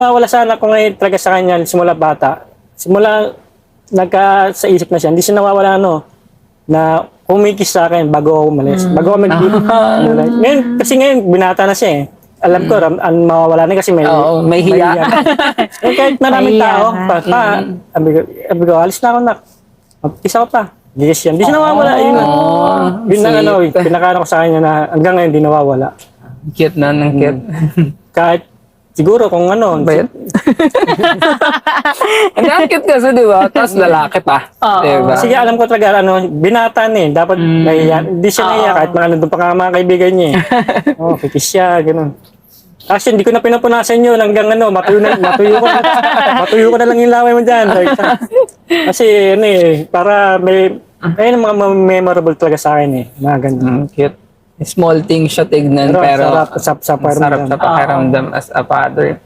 Wala sana ko ngayon talaga sa kanya simula bata. Simula sa isip na siya, hindi siya nawawala na kumikis sa akin bago ako umalis. Bago ako mag-ibig. Ngayon, kasi ngayon, binata na siya eh. Alam ko, mawawala na kasi may hiya. Eh, kahit maraming May tao, hiya sabi ko, alis na ako na. Mag-isa ko pa. Yes yan. Hindi siya nawawala. Yun na pinakano ko sa kanya na hanggang ngayon hindi nawawala. Cute na, ng cute. Kahit siguro kung Bayad? Ang cute kasi, di ba? Tapos lalaki pa. Diba? sige, alam ko talaga, binata na eh. Dapat nahiya. Hindi siya nahiya kahit nandun pa nga mga kaibigan niya eh. Kikis siya, gano'n. Actually, hindi ko na pinapunasan yun hanggang matuyo ko na lang yung laway mo dyan. Kasi, para ayun ang mga memorable talaga sa akin eh. Mga ganun. Cute. Small thing siya tignan, pero sarap sa pakiramdam. sarap sa pakiramdam as a father.